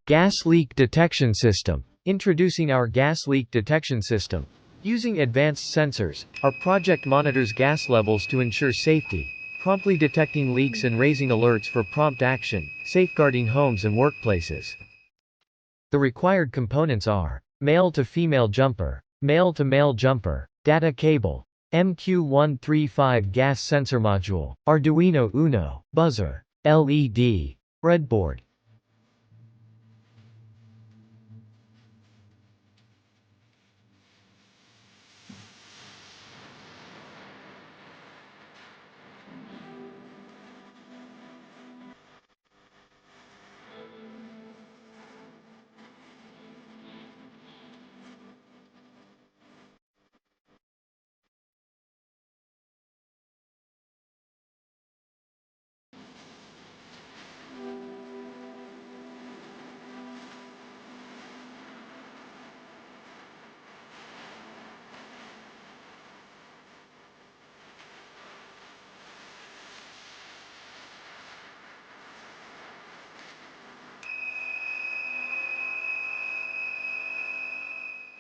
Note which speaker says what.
Speaker 1: Gas leak detection system. Introducing our gas leak detection system. Using advanced sensors, our project monitors gas levels to ensure safety, promptly detecting leaks and raising alerts for prompt action, safeguarding homes and workplaces. The required components are male to female jumper, male to male jumper, data cable, MQ135 gas sensor module, Arduino Uno, buzzer, LED, breadboard,